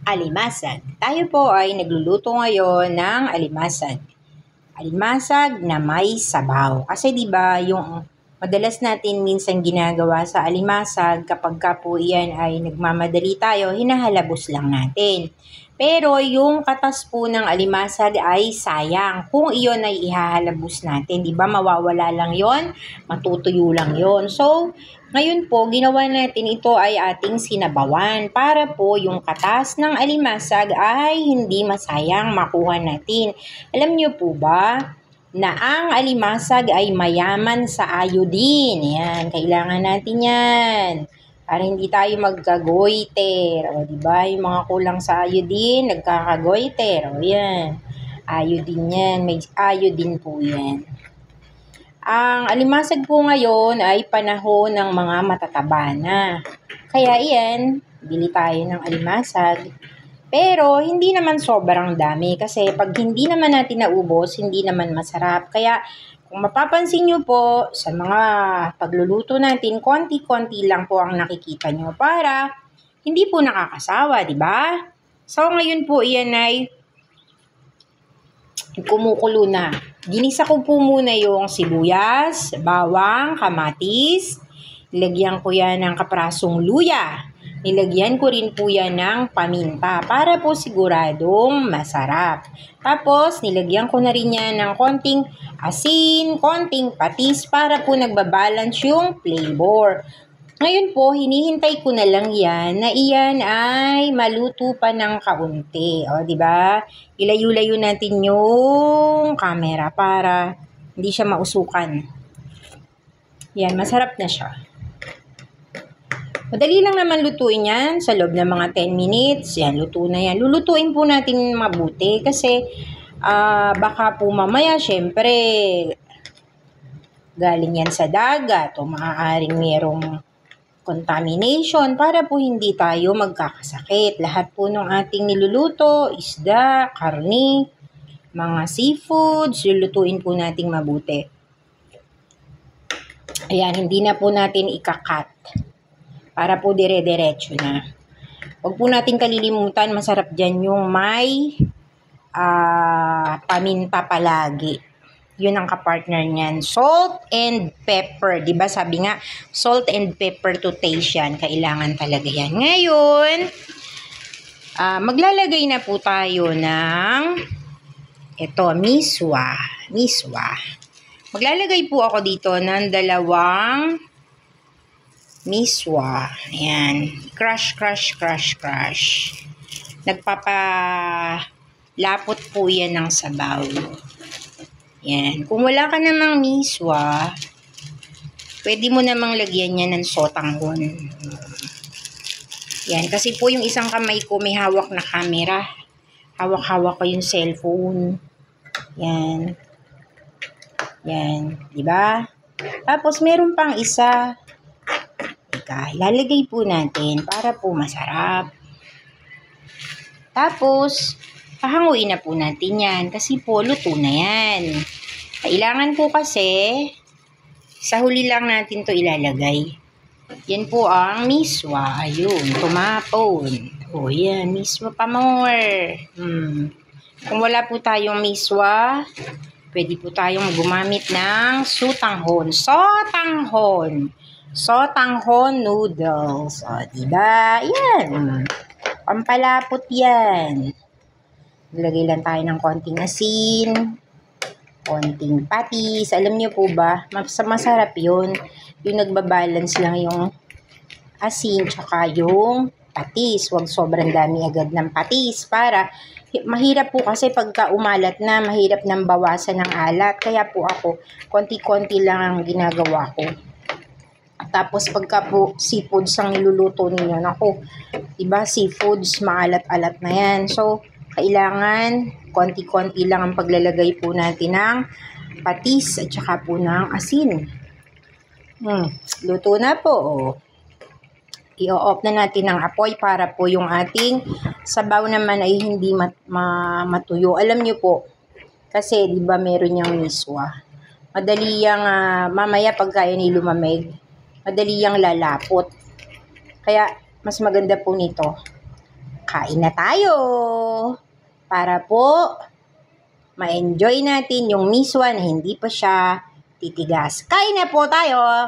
Alimasag. Tayo po ay nagluluto ngayon ng alimasag. Alimasag na may sabaw. Kasi 'di ba yung madalas natin minsan ginagawa sa alimasag kapag ka po iyan ay nagmamadali tayo, hinahalabos lang natin. Pero yung katas po ng alimasag ay sayang. Kung iyon ay ihahalabos natin, 'di ba mawawala lang 'yon, matutuyo lang 'yon. So, ngayon po, ginawa natin ito ay ating sinabawan para po yung katas ng alimasag ay hindi masayang makuha natin. Alam niyo po ba na ang alimasag ay mayaman sa iodine? Yan, kailangan natin yan. Para hindi tayo magkagoiter. O, diba? Yung mga kulang sa iodine, nagkakagoiter. O, yan. Iodine yan. May iodine po yan. Ang alimasag po ngayon ay panahon ng mga matataba na. Kaya iyan, bili tayo ng alimasag. Pero hindi naman sobrang dami kasi pag hindi naman natin naubos, hindi naman masarap. Kaya kung mapapansin nyo po sa mga pagluluto natin, konti-konti lang po ang nakikita nyo para hindi po nakakasawa, di ba? So ngayon po iyan ay kumukulo na. Ginisa ko po muna yung sibuyas, bawang, kamatis. Nilagyan ko yan ng kaprasong luya. Nilagyan ko rin po yan ng paminta para po siguradong masarap. Tapos, nilagyan ko na rin yan ng konting asin, konting patis para po nagbabalance yung flavor. Ngayon po, hinihintay ko na lang yan na iyan ay maluto pa ng kaunti. O, di ba? Ilayo-layo natin yung camera para hindi siya mausukan. Yan, masarap na siya. Madali lang naman lutuin yan sa loob ng mga 10 minutes. Yan, luto na yan. Lulutuin po natin mabuti kasi baka po mamaya, syempre, galing yan sa dagat o maaaring merong contamination para po hindi tayo magkakasakit. Lahat po ng ating niluluto, isda, karni, mga seafoods, lulutuin po nating mabuti. Ayan, hindi na po natin ikakat para po dire-diretso na. Huwag po natin kalilimutan, masarap dyan yung may paminta palagi. Yun ang kapartner niyan. Salt and pepper. Diba sabi nga, salt and pepper to taste yan. Kailangan talaga yan. Ngayon, maglalagay na po tayo ng ito, miswa. Miswa. Maglalagay po ako dito ng 2 miswa. Ayan. Crush, crush, crush, crush. Nagpapalapot po yan ng sabaw. Yan. Kung wala ka namang miswa, pwede mo namang lagyan niya ng sotanghon. Yan. Kasi po yung isang kamay ko may hawak na camera. Hawak-hawak ko yung cellphone. Yan. Yan. Diba? Tapos meron pang isa. Teka, ilalagay po natin para po masarap. Tapos, pahanguin na po natin yan kasi po luto na yan. Kailangan po kasi sa huli lang natin to ilalagay. Yan po ang miswa. Ayun, tumapon. O yan, miswa pa more. Kung wala po tayong miswa, pwede po tayong gumamit ng sotanghon. Sotanghon noodles. O, diba? Yan. Pampalapot yan. Lagay lang tayo ng konting asin, konting patis. Alam niyo po ba, masarap yun. Yung nagbabalance lang yung asin tsaka yung patis. Huwag sobrang dami agad ng patis para mahirap po kasi pagka umalat na, mahirap nang bawasan ng alat. Kaya po ako, konti-konti lang ang ginagawa ko. Tapos pagka po seafoods ang niluluto ninyo, naku, diba seafoods, maalat-alat na yan. So, kailangan konti-konti lang ang paglalagay po natin ng patis at saka po ng asin. Luto na po. I-off na natin ang apoy para po yung ating sabaw naman ay hindi matuyo. Alam niyo po, kasi di ba meron yung miswa. Madali yung mamaya pagka yun lumamig, madali yung lalapot. Kaya mas maganda po nito, kain na tayo. Para po ma-enjoy natin yung miswa na hindi pa siya titigas. Kain na po tayo!